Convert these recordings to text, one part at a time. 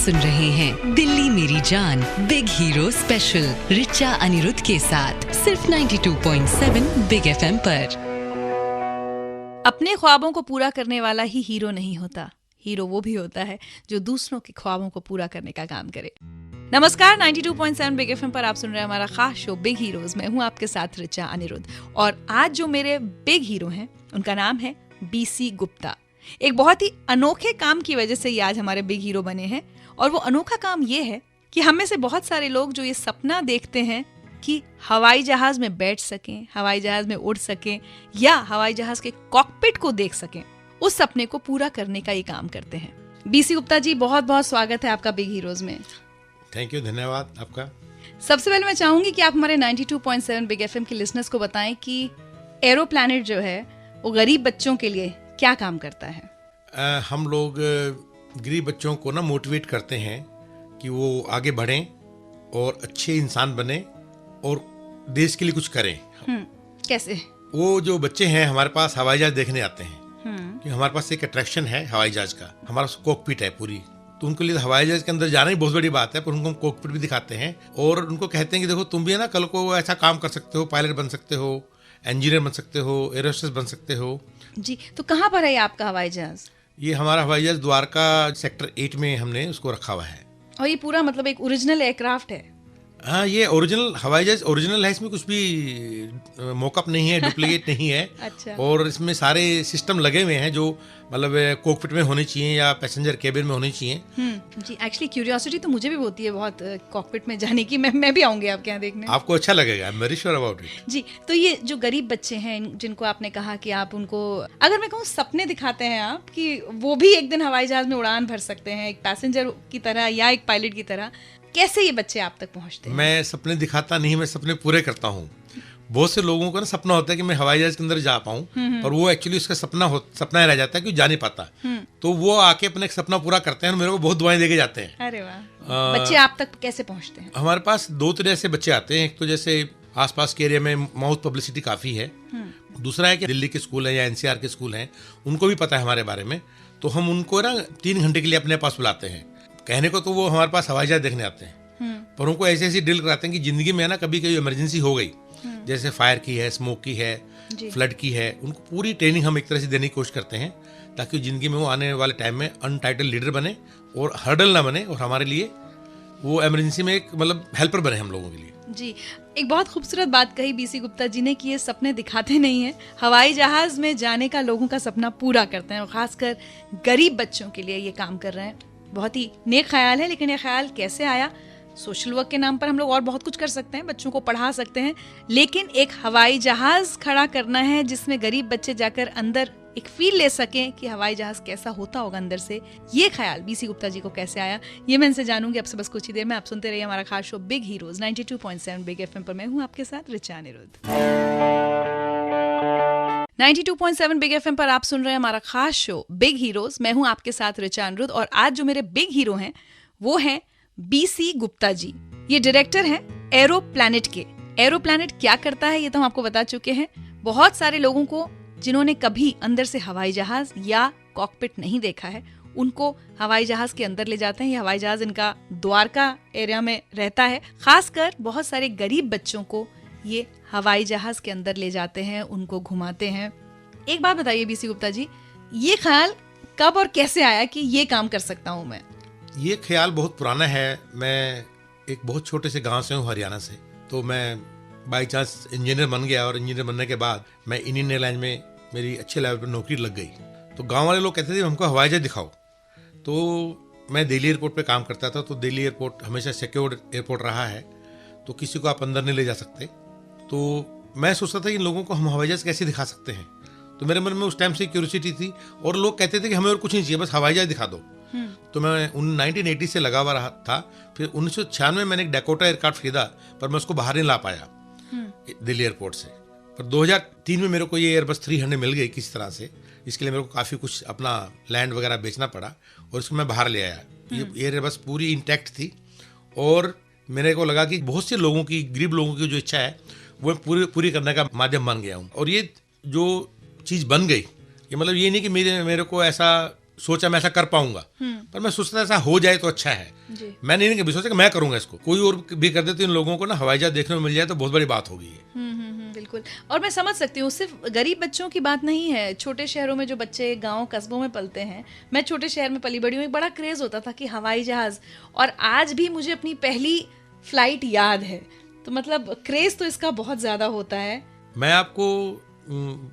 सुन रहे हैं दिल्ली मेरी जान big hero special Richa Anirudh के साथ सिर्फ 92.7 बिग एफएम पर। अपने ख्वाबों को पूरा करने वाला ही हीरो नहीं होता, हीरो वो भी होता है जो दूसरों के ख्वाबों को पूरा करने का काम करे। नमस्कार, 92.7 बिग एफएम पर आप सुन रहे हैं हमारा खास शो बिग हीरोज। मैं हूं आपके साथ रिचा अनिरुद्ध और आज जो मेरे बिग हीरो हैं उनका नाम है बीसी गुप्ता। एक बहुत ही अनोखे काम की वजह से ये आज हमारे बिग हीरो बने हैं और वो अनोखा काम ये है कि हम में से बहुत सारे लोग जो ये सपना देखते हैं कि हवाई जहाज में बैठ सकें, हवाई जहाज में उड़ सकें या हवाई जहाज के कॉकपिट को देख सकें, उस सपने को पूरा करने का ये काम करते हैं। बीसी गुप्ता जी, बहुत बहुत स्वागत है आपका बिग हीरोज में। थैंक यू, धन्यवाद आपका। सबसे पहले मैं चाहूंगी कि आप हमारे 92.7 बिग एफएम के लिसनर्स को बताएं कि एरो प्लैनेट जो है वो गरीब बच्चों के लिए क्या काम करता है। हम लोग गरीब बच्चों को ना मोटिवेट करते हैं कि वो आगे बढ़ें और अच्छे इंसान बने और देश के लिए कुछ करें। कैसे? वो जो बच्चे हैं हमारे पास हवाई जहाज देखने आते हैं कि हमारे पास एक अट्रैक्शन है हवाई जहाज का, हमारा कॉकपिट है पूरी, तो उनके लिए हवाई जहाज के अंदर जाना ही बहुत बड़ी बात है। पर उनको हम कॉकपिट भी दिखाते हैं और उनको कहते हैं कि देखो तुम भी है ना कल को ऐसा काम कर सकते हो, पायलट बन सकते हो, इंजीनियर बन सकते हो, एरोस्टेस बन सकते हो। जी, तो कहाँ पर है आपका हवाई जहाज? ये हमारा हवाई जहाज द्वारका सेक्टर 8 में हमने उसको रखा हुआ है। और ये पूरा मतलब एक ओरिजिनल एयरक्राफ्ट है? हाँ, ये ओरिजिनल हवाई जहाज ओरिजिनल है, इसमें कुछ भी मॉकअप नहीं है, डुप्लीकेट नहीं है। अच्छा। और और इसमें सारे सिस्टम लगे हुए हैं जो मतलब कॉकपिट में होने चाहिए या पैसेंजर केबिन में होने चाहिए। जी, एक्चुअली क्यूरियोसिटी तो मुझे भी होती है बहुत कॉकपिट में जाने की। मैं भी आऊंगी आपके यहाँ देखने। आपको अच्छा लगेगा, I am very sure about it. जी, तो ये जो गरीब बच्चे हैं जिनको आपने कहा कि आप उनको, अगर मैं कहूँ सपने दिखाते हैं आप कि वो भी एक दिन हवाई जहाज में उड़ान भर सकते हैं एक पैसेंजर की तरह या एक पायलट की तरह, कैसे ये बच्चे आप तक पहुंचते हैं? मैं सपने दिखाता नहीं, मैं सपने पूरे करता हूँ। बहुत से लोगों का ना सपना होता है कि मैं हवाई जहाज के अंदर जा पाऊँ, पर वो एक्चुअली उसका सपना ही रह जाता है कि जा नहीं पाता। तो वो आके अपने सपना पूरा करते हैं और मेरे को बहुत दुआएं देके जाते हैं। अरे वाह। बच्चे आप तक कैसे पहुंचते हैं? हमारे पास दो तरह से बच्चे आते हैं। एक तो जैसे आसपास के एरिया में माउथ पब्लिसिटी काफ़ी है। दूसरा है कि दिल्ली के स्कूल हैं या एनसीआर के स्कूल हैं, उनको भी पता है हमारे बारे में, तो हम उनको ना 3 घंटे के लिए अपने पास बुलाते हैं। कहने को तो वो हमारे पास हवाई जहाज देखने आते हैं, पर उनको ऐसे ऐसी ड्रिल कराते हैं कि जिंदगी में ना कभी कभी इमरजेंसी हो गई, जैसे फायर की है, स्मोक की है, फ्लड की है, उनको पूरी ट्रेनिंग हम एक तरह से देने की कोशिश करते हैं ताकि जिंदगी में वो आने वाले टाइम में अनटाइटल लीडर बने और हर्डल ना बने और हमारे लिए वो इमरजेंसी में एक मतलब हेल्पर बने हम लोगों के लिए। जी, एक बहुत खूबसूरत बात कही बीसी गुप्ता जी ने कि ये सपने दिखाते नहीं हैं, हवाई जहाज में जाने का लोगों का सपना पूरा करते हैं और खासकर गरीब बच्चों के लिए ये काम कर रहे हैं। बहुत ही नेक ख्याल है, लेकिन ये ख्याल कैसे आया? सोशल वर्क के नाम पर हम लोग और बहुत कुछ कर सकते हैं, बच्चों को पढ़ा सकते हैं, लेकिन एक हवाई जहाज खड़ा करना है जिसमें गरीब बच्चे जाकर अंदर एक फील ले सकें कि हवाई जहाज कैसा होता होगा अंदर से। ये ख्याल बीसी गुप्ता जी को कैसे आया, ये मैं इनसे जानूंगी आपसे बस कुछ ही देर में। आप सुनते रहिए हमारा खास show big heroes 92.7 big FM पर। मैं हूँ आपके साथ रिचा अनिरुद्ध। 92.7 बिग एफएम पर आप सुन रहे हैं हमारा खास शो बिग हीरोज। मैं हूँ आपके साथ रिचा अनिरुद्ध और आज जो मेरे बिग हीरो हैं वो हैं बीसी गुप्ता जी। ये डायरेक्टर हैं एरो प्लैनेट के। एरो प्लैनेट क्या करता है ये तो हम आपको बता चुके हैं। बहुत सारे लोगों को जिन्होंने कभी अंदर से हवाई जहाज या कॉकपिट नहीं देखा है, उनको हवाई जहाज के अंदर ले जाते हैं। ये हवाई जहाज इनका द्वारका एरिया में रहता है। खासकर बहुत सारे गरीब बच्चों को ये हवाई जहाज के अंदर ले जाते हैं, उनको घुमाते हैं। एक बात बताइए बीसी गुप्ता जी, ये ख्याल कब और कैसे आया कि ये काम कर सकता हूँ मैं? ये ख्याल बहुत पुराना है। मैं एक बहुत छोटे से गांव से हूँ, हरियाणा से। तो मैं बाई चांस इंजीनियर बन गया और इंजीनियर बनने के बाद मैं इंडियन एयरलाइन में मेरी अच्छे लेवल पर नौकरी लग गई। तो गांव वाले लोग कहते थे हमको हवाई जहाज दिखाओ। तो मैं दिल्ली एयरपोर्ट पे काम करता था, तो दिल्ली एयरपोर्ट हमेशा सिक्योर्ड एयरपोर्ट रहा है, तो किसी को आप अंदर नहीं ले जा सकते। तो मैं सोचता था कि इन लोगों को हम हवाई जहाज कैसे दिखा सकते हैं। तो मेरे मन में उस टाइम से क्यूरियोसिटी थी और लोग कहते थे कि हमें और कुछ नहीं चाहिए, बस हवाई जहाज दिखा दो। तो मैं 1980 से लगा हुआ रहा था। फिर 1996 में मैंने एक डैकोटा एयरक्राफ्ट खरीदा, पर मैं उसको बाहर नहीं ला पाया दिल्ली एयरपोर्ट से। पर 2003 में मेरे को ये एयरबस 300 मिल गई किसी तरह से। इसके लिए मेरे को काफ़ी कुछ अपना लैंड वगैरह बेचना पड़ा और इसको मैं बाहर ले आया। ये एयरबस पूरी इंटैक्ट थी और मेरे को लगा कि बहुत से लोगों की, गरीब लोगों की जो इच्छा है वो पूरी करने का माध्यम बन गया हूँ। और ये जो चीज़ बन गई, ये मतलब ये नहीं कि मेरे को ऐसा सोचा मैं ऐसा कर पाऊंगा, पर मैं सोचता ऐसा हो जाए तो अच्छा है। मैंने नहीं कभी सोचा कि मैं करूंगा इसको, कोई और भी कर दे तो इन लोगों को ना हवाई जहाज देखने में मिल जाए तो बहुत बड़ी बात होगी ये। बिल्कुल। और मैं समझ सकती हूँ, सिर्फ गरीब बच्चों की बात नहीं है, छोटे शहरों में जो बच्चे गांव कस्बों में पलते हैं, मैं छोटे शहर में पली बड़ी हूँ, एक बड़ा क्रेज होता था कि हवाई जहाज, और आज भी मुझे अपनी पहली फ्लाइट याद है। तो मतलब क्रेज तो इसका बहुत ज्यादा होता है। मैं आपको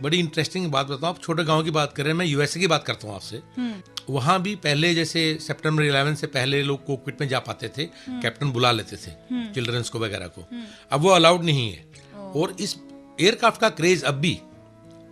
बड़ी इंटरेस्टिंग बात बताऊं, आप छोटे गांव की बात कर रहे हैं, मैं यूएसए की बात करता हूँ आपसे। वहाँ भी पहले जैसे सितंबर 11 से पहले लोग कॉकपिट में जा पाते थे, कैप्टन बुला लेते थे चिल्ड्रंस को वगैरह को, अब वो अलाउड नहीं है। और इस एयरक्राफ्ट का क्रेज अब भी,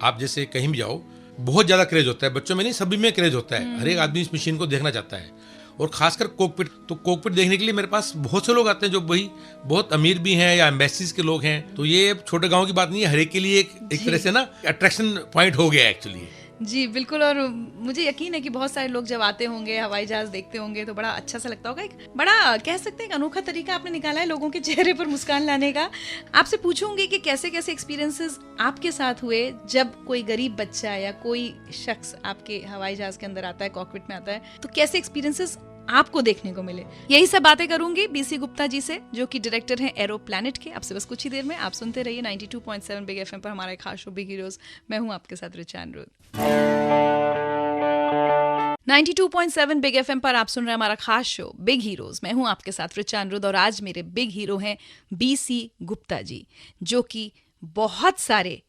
आप जैसे कहीं भी जाओ बहुत ज्यादा क्रेज होता है, बच्चों में नहीं सभी में क्रेज होता है, हर एक आदमी इस मशीन को देखना चाहता है। और खासकर कॉकपिट, तो कॉकपिट देखने के लिए मेरे पास बहुत से लोग आते हैं जो भाई बहुत अमीर भी हैं या एम्बेसीज के लोग हैं। तो ये छोटे गांव की बात नहीं है, हर एक के लिए एक तरह से ना अट्रैक्शन पॉइंट हो गया एक्चुअली। जी बिल्कुल। और मुझे यकीन है कि बहुत सारे लोग जब आते होंगे, हवाई जहाज देखते होंगे, तो बड़ा अच्छा सा लगता होगा। एक बड़ा कह सकते हैं अनोखा तरीका आपने निकाला है लोगों के चेहरे पर मुस्कान लाने का। आपसे पूछूंगी कि कैसे कैसे एक्सपीरियंसेस आपके साथ हुए जब कोई गरीब बच्चा या कोई शख्स आपके हवाई जहाज के अंदर आता है, कॉकपिट में आता है, तो कैसे एक्सपीरियंसेस आपको देखने को मिले। यही सब बातें करूंगी बीसी गुप्ता जी से, जो कि डायरेक्टर हैं एरो प्लैनेट के। आपसे बस कुछ ही देर में। आप सुनते रहिए 92.7 बिग एफएम पर हमारा एक खास शो बिग हीरोज। मैं हूं आपके साथ रिचा अनिरुद्ध। 92.7 बिग एफएम पर आप सुन रहे हैं हमारा खास शो बिग हीरोज। मैं हूं आपके साथ रिचा अनिरुद्ध और आज मेरे बिग हीरो हैं बीसी गुप्ता जी, जो कि बहुत सारे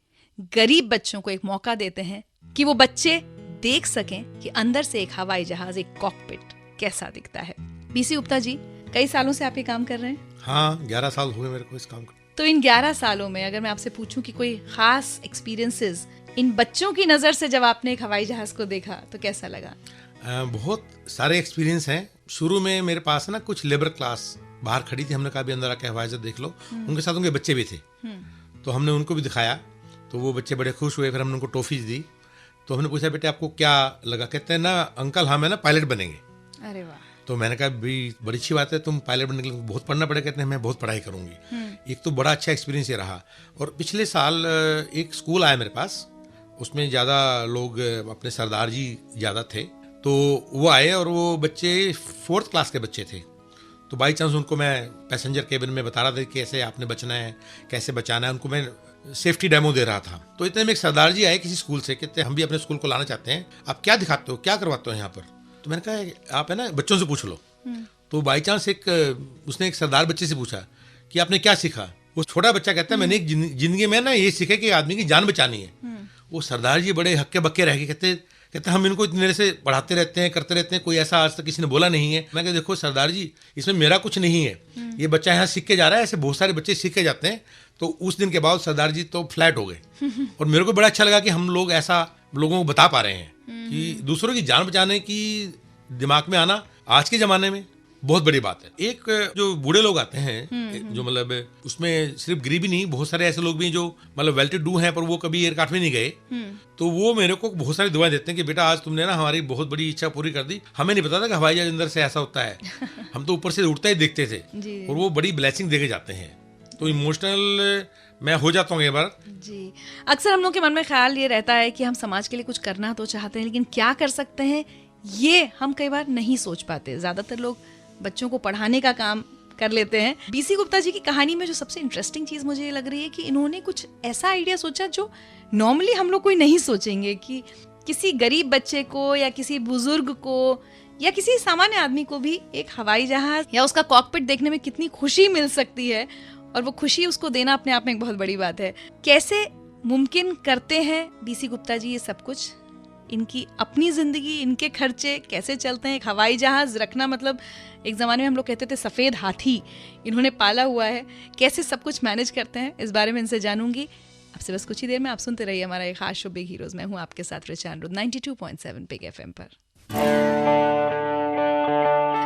गरीब बच्चों को एक मौका देते हैं कि वो बच्चे देख सकें कि अंदर से एक हवाई जहाज, एक कॉकपिट कैसा दिखता है। बीसी गुप्ता जी, कई सालों से आप ये काम कर रहे हैं? हाँ, 11 साल हुए मेरे को इस काम को। तो इन 11 सालों में अगर मैं आपसे पूछूं कि कोई खास एक्सपीरियंसेस इन बच्चों की नजर से जब आपने एक हवाई जहाज को देखा तो कैसा लगा? बहुत सारे एक्सपीरियंस हैं। शुरू में मेरे पास ना कुछ लेबर क्लास बाहर खड़ी थी, हमने कहा भी अंदर आके हवाई जहाज देख लो। उनके साथ उनके बच्चे भी थे, तो हमने उनको भी दिखाया, तो वो बच्चे बड़े खुश हुए। फिर हमने उनको टॉफीज दी, तो हमने पूछा बेटे आपको क्या लगा? कहते हैं ना अंकल हम है ना पायलट बनेंगे। अरे वाह। तो मैंने कहा भी बड़ी अच्छी बात है, तुम पायलट बनने के लिए बहुत पढ़ना पड़ेगा। कहते हैं मैं बहुत पढ़ाई करूंगी। एक तो बड़ा अच्छा एक्सपीरियंस ये रहा। और पिछले साल एक स्कूल आया मेरे पास, उसमें ज़्यादा लोग अपने सरदार जी ज़्यादा थे, तो वो आए और वो बच्चे 4th क्लास के बच्चे थे। तो बाई चांस उनको मैं पैसेंजर केबिन में बता रहा था कैसे आपने बचना है, कैसे बचाना है, उनको मैं सेफ्टी डेमो दे रहा था। तो इतने में एक सरदार जी आए किसी स्कूल से, कहते हम भी अपने स्कूल को लाना चाहते हैं, आप क्या दिखाते हो, क्या करवाते हो यहाँ पर? तो मैंने कहा आप है ना बच्चों से पूछ लो। तो बाई चांस उसने एक सरदार बच्चे से पूछा कि आपने क्या सीखा? वो छोटा बच्चा कहता है मैंने एक जिंदगी में ना ये सीखा कि आदमी की जान बचानी है। वो सरदार जी बड़े हक्के बक्के रह गए, कहते हम इनको इतने देर से पढ़ाते रहते हैं, करते रहते हैं, कोई ऐसा आज तक किसी ने बोला नहीं है। मैं कहता देखो सरदार जी, इसमें मेरा कुछ नहीं है, ये बच्चा यहाँ सीख के जा रहा है, ऐसे बहुत सारे बच्चे सीख के जाते हैं। तो उस दिन के बाद सरदार जी तो फ्लैट हो गए। और मेरे को बड़ा अच्छा लगा कि हम लोग ऐसा लोगों को बता पा रहे हैं कि दूसरों की जान बचाने की दिमाग में आना आज के जमाने में बहुत बड़ी बात है। एक जो बूढ़े लोग आते हैं, जो मतलब उसमें सिर्फ गरीबी नहीं, बहुत सारे ऐसे लोग भी जो मतलब वेल टू डू हैं पर वो कभी एयरक्राफ्ट में नहीं गए, तो वो मेरे को बहुत सारी दुआएं देते हैं कि बेटा आज तुमने ना हमारी बहुत बड़ी इच्छा पूरी कर दी। हमें नहीं पता था कि हवाई जहाज अंदर से ऐसा होता है, हम तो ऊपर से उड़ता ही देखते थे। और वो बड़ी ब्लेसिंग देके जाते हैं, तो इमोशनल मैं हो जाता हूँ ये बार। जी, अक्सर हम लोग के मन में ख्याल ये रहता है कि हम समाज के लिए कुछ करना तो चाहते हैं, लेकिन क्या कर सकते हैं ये हम कई बार नहीं सोच पाते। ज्यादातर लोग बच्चों को पढ़ाने का काम कर लेते हैं। बीसी गुप्ता जी की कहानी में जो सबसे इंटरेस्टिंग चीज मुझे ये लग रही है कि इन्होंने कुछ ऐसा आइडिया सोचा जो नॉर्मली हम लोग कोई नहीं सोचेंगे, कि किसी गरीब बच्चे को या किसी बुजुर्ग को या किसी सामान्य आदमी को भी एक हवाई जहाज या उसका कॉकपिट देखने में कितनी खुशी मिल सकती है, और वो खुशी उसको देना अपने आप में एक बहुत बड़ी बात है। कैसे मुमकिन करते हैं बीसी गुप्ता जी ये सब कुछ? इनकी अपनी जिंदगी, इनके खर्चे कैसे चलते हैं? एक हवाई जहाज रखना मतलब एक जमाने में हम लोग कहते थे सफेद हाथी, इन्होंने पाला हुआ है। कैसे सब कुछ मैनेज करते हैं इस बारे में इनसे जानूंगी आपसे बस कुछ ही देर में। आप सुनते रहिए हमारा एक खास शो बिग हीरोज। मैं हूं आपके साथ रिचा अनिरुद्ध 92.7 बिग एफएम पर।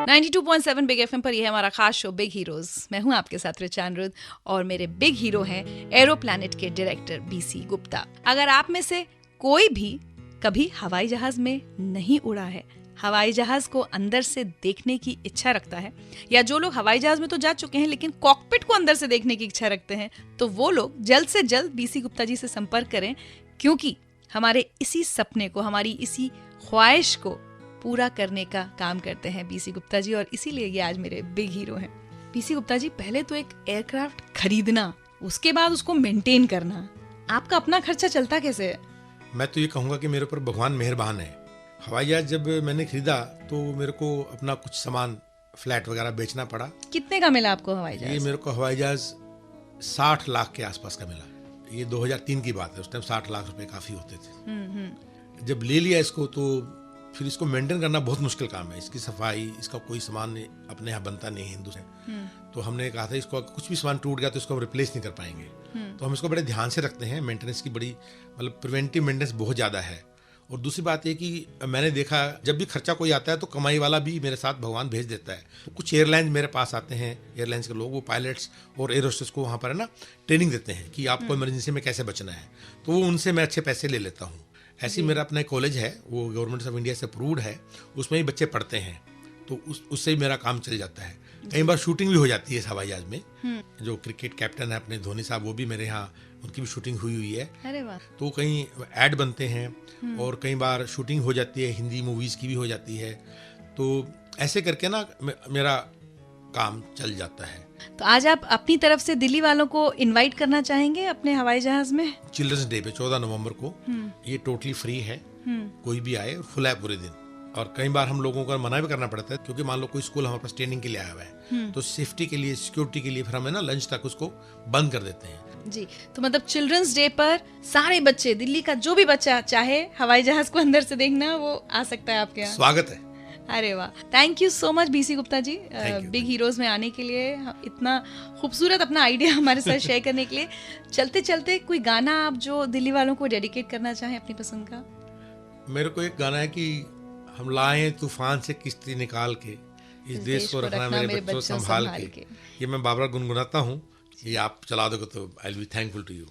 92.7 बिग एफएम पर यह है हमारा खास शो बिग हीरोज। मैं हूं आपके साथ रिचा अनिरुद्ध और मेरे बिग हीरो हैं एरो प्लैनेट के डायरेक्टर बीसी गुप्ता। अगर आप में से कोई भी कभी हवाई जहाज में नहीं उड़ा है, हवाई जहाज को अंदर से देखने की इच्छा रखता है, या जो लोग हवाई जहाज में तो जा चुके हैं लेकिन कॉकपिट को अंदर से देखने की इच्छा रखते हैं, तो वो लोग जल्द से जल्द बीसी गुप्ता जी से संपर्क करें, क्योंकि हमारे इसी सपने को, हमारी इसी ख्वाहिश को पूरा करने का काम करते हैं बीसी गुप्ता जी, और इसीलिए ये आज मेरे बिग हीरो हैं। बीसी गुप्ता जी, पहले तो एक एयरक्राफ्ट खरीदना, उसके बाद उसको मेंटेन करना, आपका अपना खर्चा चलता कैसे है? मैं तो ये कहूँगा कि मेरे ऊपर भगवान मेहरबान है। हवाई जहाज जब मैंने खरीदा तो मेरे को अपना कुछ सामान, फ्लैट वगैरह बेचना पड़ा। कितने का मिला आपको हवाई जहाज? ये मेरे को हवाई जहाज 60 लाख के आसपास का मिला। ये 2003 की बात है, उस टाइम 60 लाख रुपए काफ़ी होते थे। जब ले लिया इसको तो फिर इसको मेंटेन करना बहुत मुश्किल काम है। इसकी सफाई, इसका कोई सामान अपने यहाँ बनता नहीं है हिंदू से। तो हमने कहा था इसको कुछ भी सामान टूट गया तो इसको हम रिप्लेस नहीं कर पाएंगे, तो हम इसको बड़े ध्यान से रखते हैं। मेंटेनेंस की बड़ी, मतलब प्रिवेंटिव मेंटेनेंस बहुत ज़्यादा है। और दूसरी बात ये कि मैंने देखा जब भी खर्चा कोई आता है तो कमाई वाला भी मेरे साथ भगवान भेज देता है। तो कुछ एयरलाइंस मेरे पास आते हैं, एयरलाइंस के लोग, वो पायलट्स और एयर होस्टेस को वहाँ पर है ना ट्रेनिंग देते हैं कि आपको इमरजेंसी में कैसे बचना है, तो वो उनसे मैं अच्छे पैसे ले लेता हूँ। ऐसे ही मेरा अपना कॉलेज है, वो गवर्नमेंट ऑफ इंडिया से अप्रूव्ड है, उसमें ही बच्चे पढ़ते हैं, तो उससे ही मेरा काम चल जाता है। कई बार शूटिंग भी हो जाती है इस हवाई जहाज में। जो क्रिकेट कैप्टन है अपने धोनी साहब, वो भी मेरे यहाँ, उनकी भी शूटिंग हुई है। अरे वाह। तो कहीं ऐड बनते हैं और कई बार शूटिंग हो जाती है, हिंदी मूवीज़ की भी हो जाती है। तो ऐसे करके ना मेरा काम चल जाता है। तो आज आप अपनी तरफ से दिल्ली वालों को इनवाइट करना चाहेंगे अपने हवाई जहाज में? चिल्ड्रंस डे पे 14 नवंबर को ये टोटली फ्री है, कोई भी आए, खुला है पूरे दिन। और कई बार हम लोगों को मना भी करना पड़ता है, क्योंकि मान लो कोई स्कूल हमारे पास ट्रेनिंग के लिए आया हुआ है, तो सेफ्टी के लिए, सिक्योरिटी के लिए फिर हमें ना लंच तक उसको बंद कर देते हैं। जी, तो मतलब चिल्ड्रंस डे पर सारे बच्चे, दिल्ली का जो भी बच्चा चाहे हवाई जहाज को अंदर से देखना, वो आ सकता है आपके यहाँ। स्वागत है। अरे वाह, thank you so much BC Gupta ji, you. Big heroes में आने के लिए, इतना खूबसूरत अपना आइडिया हमारे साथ शेयर करने के लिए। चलते चलते कोई गाना आप जो दिल्ली वालों को डेडिकेट करना चाहें अपनी पसंद का? मेरे को एक गाना है कि हम लाए तूफान से किश्ती निकाल के, इस देश को रखना मेरे बच्चों संभाल के। ये मैं बार बार गुनगुनाता हूँ, ये आप चला दोगे तो I will be thankful to you.